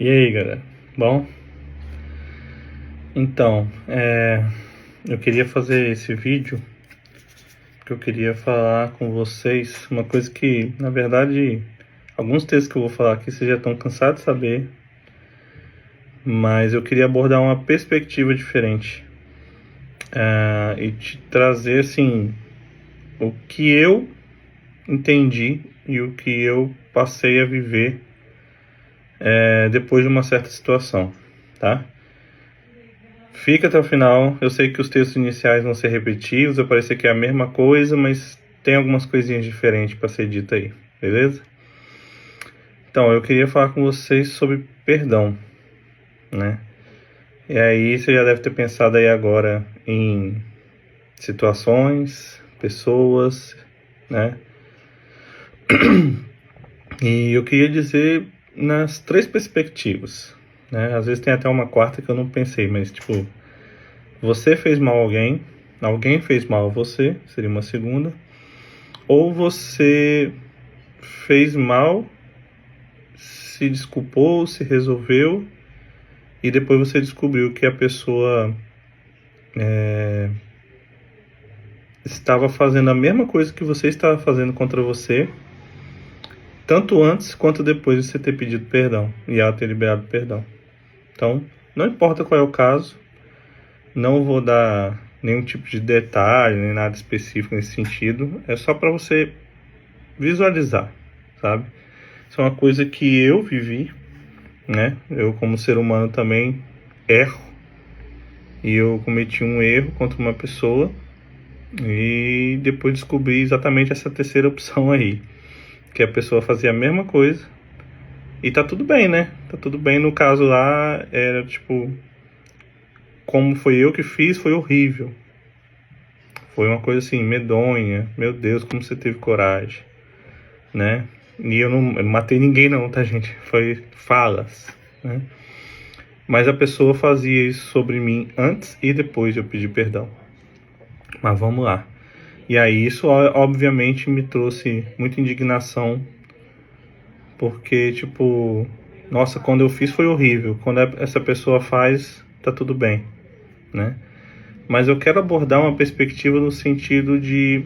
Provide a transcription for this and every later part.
E aí, galera? Bom, então, eu queria fazer esse vídeo porque eu queria falar com vocês uma coisa que, na verdade, alguns textos que eu vou falar aqui vocês já estão cansados de saber, mas eu queria abordar uma perspectiva diferente e te trazer, assim, o que eu entendi e o que eu passei a viver depois de uma certa situação, tá? Fica até o final. Eu sei que os textos iniciais vão ser repetitivos, vai parecer que é a mesma coisa, mas tem algumas coisinhas diferentes para ser dita aí, beleza? Então, eu queria falar com vocês sobre perdão, né? E aí você já deve ter pensado aí agora em situações, pessoas, né? E eu queria dizer nas três perspectivas, né? Às vezes tem até uma quarta que eu não pensei, mas tipo, você fez mal a alguém, alguém fez mal a você, seria uma segunda, ou você fez mal, se desculpou, se resolveu, e depois você descobriu que a pessoa estava fazendo a mesma coisa que você estava fazendo contra você, tanto antes quanto depois de você ter pedido perdão e ela ter liberado perdão. Então, não importa qual é o caso, não vou dar nenhum tipo de detalhe, nem nada específico nesse sentido, é só para você visualizar, sabe? Isso é uma coisa que eu vivi, né? Eu, como ser humano, também erro, e eu cometi um erro contra uma pessoa e depois descobri exatamente essa terceira opção aí, que a pessoa fazia a mesma coisa e tá tudo bem, né? Tá tudo bem. No caso lá era tipo, como foi eu que fiz, foi horrível, foi uma coisa assim medonha. Meu Deus, como você teve coragem, né? E eu não matei ninguém não, tá, gente? Foi falas, né? Mas a pessoa fazia isso sobre mim antes e depois de eu pedir perdão. Mas vamos lá. E aí isso obviamente me trouxe muita indignação, porque tipo, nossa, quando eu fiz foi horrível, quando essa pessoa faz, tá tudo bem, né? Mas eu quero abordar uma perspectiva no sentido de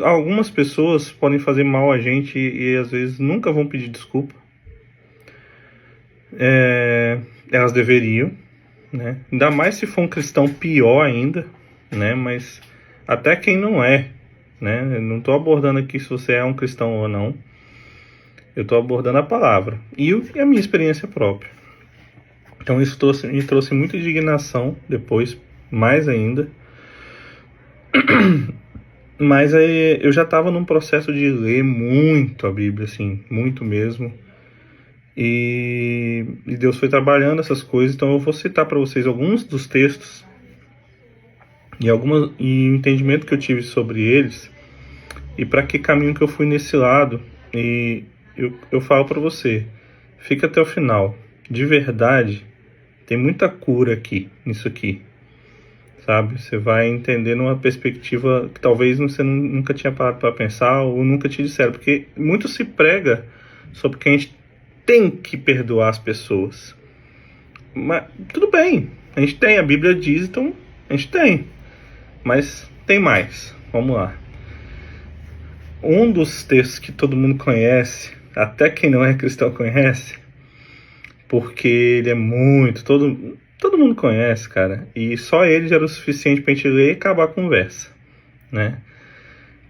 algumas pessoas podem fazer mal a gente e às vezes nunca vão pedir desculpa. Elas deveriam, né? Ainda mais se for um cristão, pior ainda, né? Mas até quem não é, né? Eu não estou abordando aqui se você é um cristão ou não. Eu estou abordando a palavra e a minha experiência própria. Então isso me trouxe muita indignação depois, mais ainda. Mas aí eu já estava num processo de ler muito a Bíblia, assim, muito mesmo. E Deus foi trabalhando essas coisas, então eu vou citar para vocês alguns dos textos e o entendimento que eu tive sobre eles e para que caminho que eu fui nesse lado. E eu falo para você, fica até o final. De verdade, tem muita cura aqui, nisso aqui, sabe? Você vai entender numa perspectiva que talvez você nunca tinha parado para pensar ou nunca te disseram, porque muito se prega sobre que a gente tem que perdoar as pessoas. Mas tudo bem, a gente tem, a Bíblia diz, então a gente tem. Mas tem mais, vamos lá. Um dos textos que todo mundo conhece, até quem não é cristão conhece, porque ele é muito, todo mundo conhece, cara, e só ele já era o suficiente pra gente ler e acabar a conversa, né?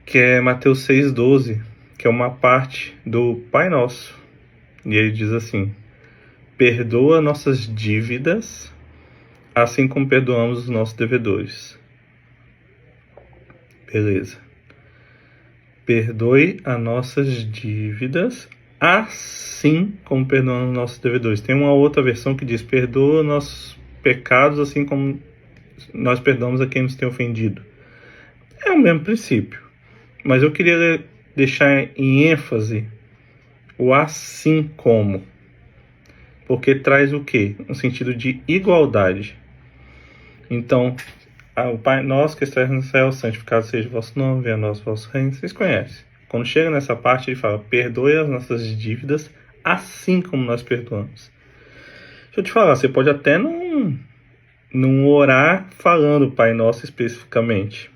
Que é Mateus 6,12, que é uma parte do Pai Nosso, e ele diz assim: perdoa nossas dívidas, assim como perdoamos os nossos devedores. Beleza. Perdoe as nossas dívidas, assim como perdoamos os nossos devedores. Tem uma outra versão que diz: perdoa nossos pecados, assim como nós perdoamos a quem nos tem ofendido. É o mesmo princípio. Mas eu queria deixar em ênfase o assim como. Porque traz o quê? Um sentido de igualdade. Então, o Pai nosso que estás no céu, santificado seja o vosso nome, venha a nós o vosso reino. Vocês conhecem. Quando chega nessa parte, ele fala: perdoe as nossas dívidas, assim como nós perdoamos. Deixa eu te falar, você pode até não orar falando Pai Nosso especificamente,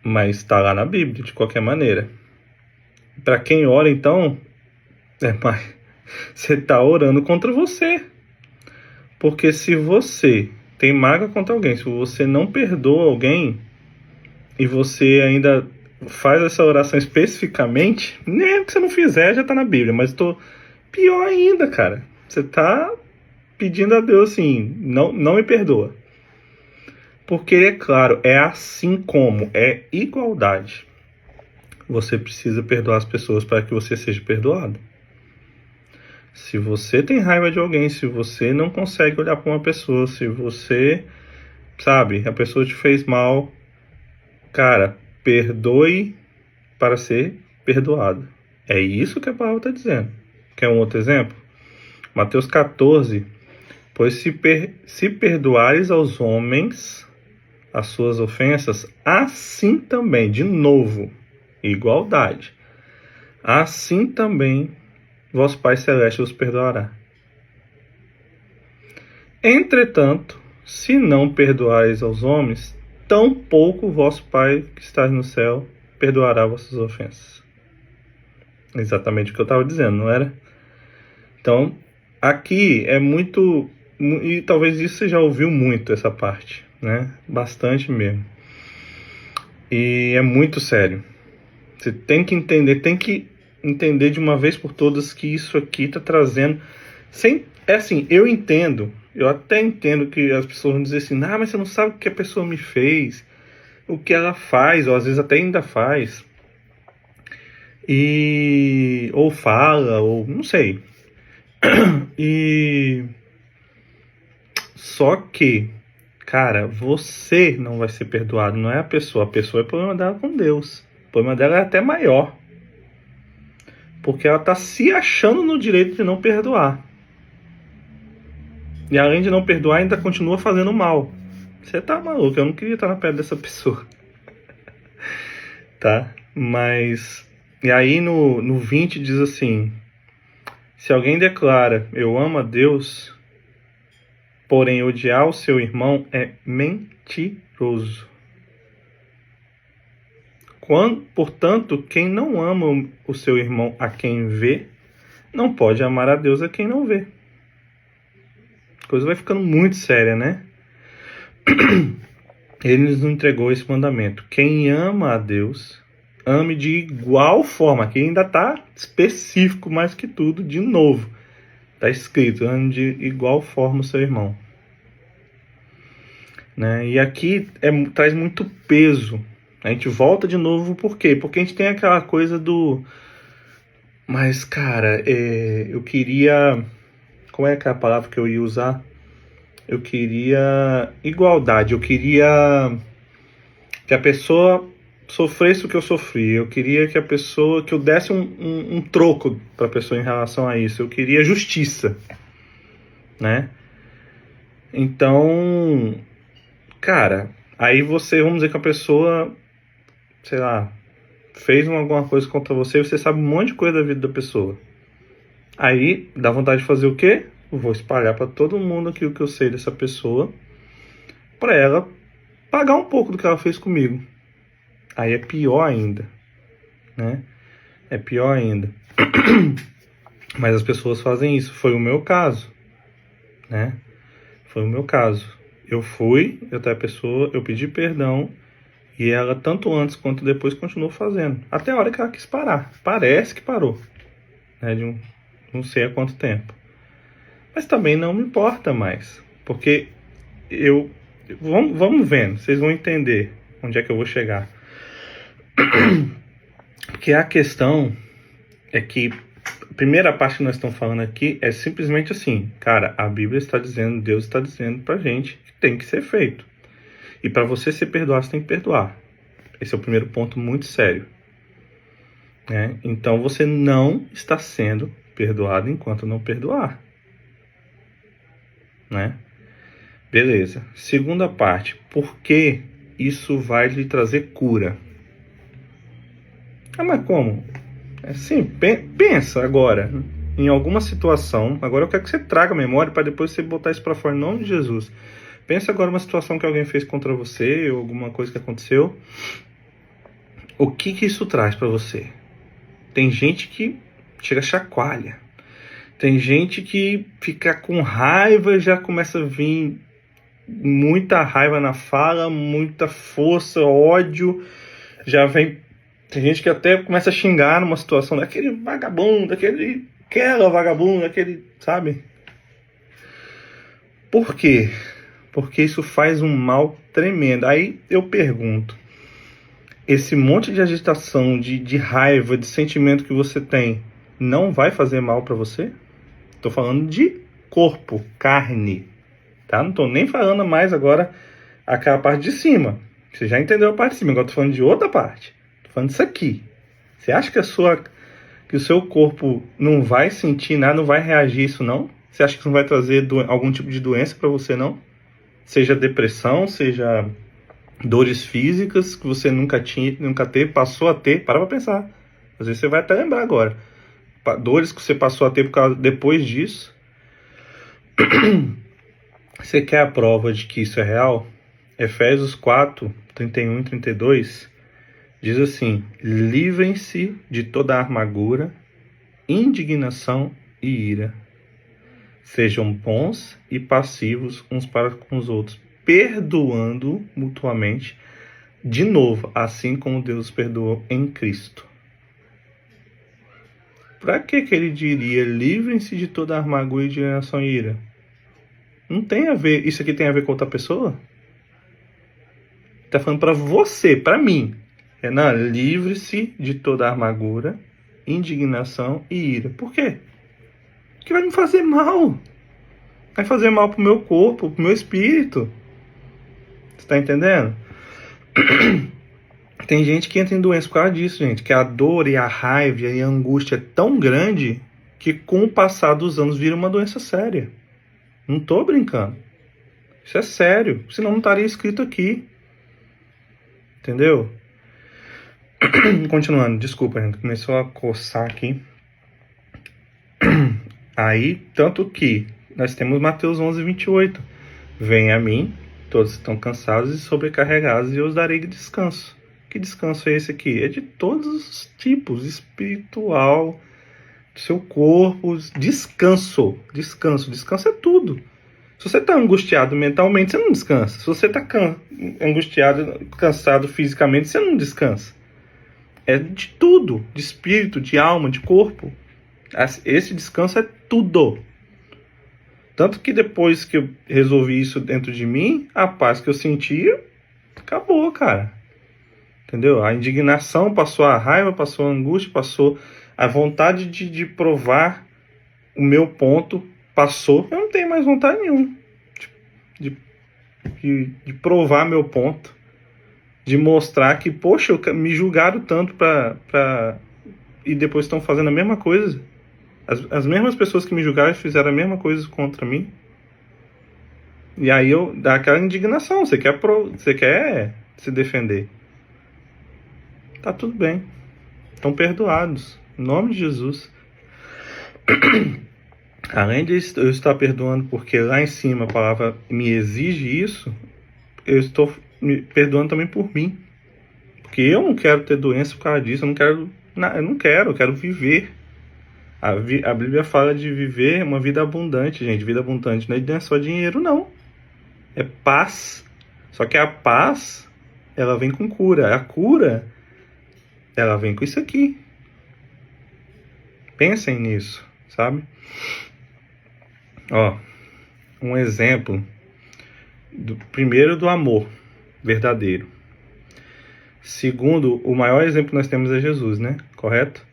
mas está lá na Bíblia, de qualquer maneira. Para quem ora, então, mas você está orando contra você. Porque se você tem mágoa contra alguém, se você não perdoa alguém, e você ainda faz essa oração especificamente, nem que você não fizer, já tá na Bíblia, mas pior ainda, cara. Você tá pedindo a Deus assim, não me perdoa. Porque, é claro, é assim como, é igualdade. Você precisa perdoar as pessoas para que você seja perdoado. Se você tem raiva de alguém, se você não consegue olhar para uma pessoa, se você, sabe, a pessoa te fez mal, cara, perdoe para ser perdoado. É isso que a palavra está dizendo. Quer um outro exemplo? Mateus 14. Pois se perdoares aos homens as suas ofensas, assim também, de novo, igualdade, assim também vosso Pai Celeste os perdoará. Entretanto, se não perdoares aos homens, tampouco vosso Pai que está no céu perdoará vossas ofensas. Exatamente o que eu estava dizendo, não era? Então, aqui é muito, e talvez isso você já ouviu muito, essa parte, né? Bastante mesmo. E é muito sério. Você tem que entender de uma vez por todas que isso aqui está trazendo, é assim, eu até entendo que as pessoas vão dizer assim, mas você não sabe o que a pessoa me fez, o que ela faz, ou às vezes até ainda faz, ou fala, ou não sei. E só que, cara, você não vai ser perdoado, não é a pessoa é problema dela com Deus. O problema dela é até maior, porque ela tá se achando no direito de não perdoar. E além de não perdoar, ainda continua fazendo mal. Você tá maluco, eu não queria estar na pele dessa pessoa. Tá? Mas, e aí no 20 diz assim: se alguém declara, eu amo a Deus, porém odiar o seu irmão, é mentiroso. Portanto, quem não ama o seu irmão a quem vê, não pode amar a Deus a quem não vê. A coisa vai ficando muito séria, né? Ele nos entregou esse mandamento: quem ama a Deus, ame de igual forma. Aqui ainda está específico mais que tudo, de novo. Está escrito: ame de igual forma o seu irmão. Né? E aqui traz muito peso. A gente volta de novo, por quê? Porque a gente tem aquela coisa do... Mas, cara, eu queria... Qual é aquela palavra que eu ia usar? Eu queria igualdade. Eu queria que a pessoa sofresse o que eu sofri. Eu queria que eu desse um troco para a pessoa em relação a isso. Eu queria justiça, né? Então, cara, aí vamos dizer que a pessoa, sei lá, fez alguma coisa contra você, você sabe um monte de coisa da vida da pessoa. Aí dá vontade de fazer o quê? Vou espalhar para todo mundo aquilo que eu sei dessa pessoa, para ela pagar um pouco do que ela fez comigo. Aí é pior ainda, né? É pior ainda. Mas as pessoas fazem isso. Foi o meu caso, né? Foi o meu caso. Eu fui até a pessoa, eu pedi perdão, e ela, tanto antes quanto depois, continuou fazendo. Até a hora que ela quis parar. Parece que parou, né? De não sei há quanto tempo. Mas também não me importa mais. Porque vamos vendo, vocês vão entender onde é que eu vou chegar. Porque a questão é que a primeira parte que nós estamos falando aqui é simplesmente assim, cara, a Bíblia está dizendo, Deus está dizendo pra gente que tem que ser feito. E para você ser perdoado, você tem que perdoar. Esse é o primeiro ponto muito sério, né? Então você não está sendo perdoado enquanto não perdoar, né? Beleza. Segunda parte, por que isso vai lhe trazer cura? Ah, mas como? Assim, pensa agora em alguma situação. Agora eu quero que você traga a memória para depois você botar isso para fora em nome de Jesus. Pensa agora uma situação que alguém fez contra você ou alguma coisa que aconteceu. O que isso traz para você? Tem gente que chega chacoalha. Tem gente que fica com raiva e já começa a vir muita raiva na fala, muita força, ódio. Já vem. Tem gente que até começa a xingar numa situação daquele vagabundo, aquela vagabunda, aquele, sabe? Por quê? Porque isso faz um mal tremendo. Aí eu pergunto, esse monte de agitação, de raiva, de sentimento que você tem, não vai fazer mal para você? Tô falando de corpo, carne, tá? Não tô nem falando mais agora aquela parte de cima. Você já entendeu a parte de cima, agora tô falando de outra parte. Tô falando disso aqui. Você acha que o seu corpo não vai sentir nada, não vai reagir a isso, não? Você acha que isso não vai trazer algum tipo de doença para você, não? Seja depressão, seja dores físicas que você nunca teve, passou a ter. Para pra pensar. Às vezes você vai até lembrar agora. Dores que você passou a ter depois disso. Você quer a prova de que isso é real? Efésios 4, 31 e 32 diz assim: livrem-se de toda amargura, indignação e ira. Sejam bons e passivos uns para com os outros, perdoando mutuamente, de novo, assim como Deus perdoou em Cristo. Para que ele diria livrem-se de toda amargura, indignação e ira? Não tem a ver, isso aqui tem a ver com outra pessoa? Tá falando para você, para mim. Renan, livre-se de toda amargura, indignação e ira. Por quê? Porque vai me fazer mal. Vai fazer mal pro meu corpo, pro meu espírito. Você tá entendendo? Tem gente que entra em doença por causa disso, gente. Que a dor e a raiva e a angústia é tão grande que com o passar dos anos vira uma doença séria. Não tô brincando. Isso é sério. Senão não estaria escrito aqui. Entendeu? Continuando, desculpa, gente. Começou a coçar aqui. Aí, tanto que nós temos Mateus 11, 28. Venha a mim, todos estão cansados e sobrecarregados, e eu os darei descanso. Que descanso é esse aqui? É de todos os tipos, espiritual, do seu corpo, descanso. Descanso é tudo. Se você está angustiado mentalmente, você não descansa. Se você está angustiado, cansado fisicamente, você não descansa. É de tudo, de espírito, de alma, de corpo. Esse descanso é tudo. Tanto que depois que eu resolvi isso dentro de mim, a paz que eu sentia, acabou, cara. Entendeu? A indignação passou, a raiva passou, a angústia passou, a vontade de provar o meu ponto passou. Eu não tenho mais vontade nenhuma de provar meu ponto. De mostrar que, poxa, me julgaram tanto e depois estão fazendo a mesma coisa. As mesmas pessoas que me julgaram fizeram a mesma coisa contra mim. E aí dá aquela indignação. Você quer se defender. Tá tudo bem. Estão perdoados. Em nome de Jesus. Além de eu estar perdoando porque lá em cima a palavra me exige isso, eu estou me perdoando também por mim. Porque eu não quero ter doença por causa disso. Eu quero viver. A Bíblia fala de viver uma vida abundante, gente. Vida abundante não é só dinheiro, não. É paz. Só que a paz, ela vem com cura. A cura, ela vem com isso aqui. Pensem nisso, sabe? Ó, um exemplo. Primeiro, do amor verdadeiro. Segundo, o maior exemplo que nós temos é Jesus, né? Correto?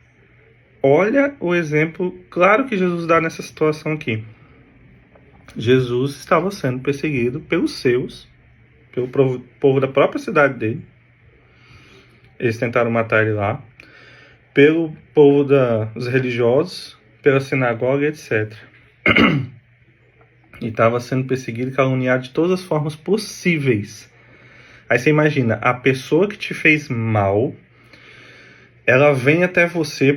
Olha o exemplo claro que Jesus dá nessa situação aqui. Jesus estava sendo perseguido pelos seus, pelo povo da própria cidade dele. Eles tentaram matar ele lá. Pelo povo dos religiosos, pela sinagoga, etc. E estava sendo perseguido e caluniado de todas as formas possíveis. Aí você imagina, a pessoa que te fez mal, ela vem até você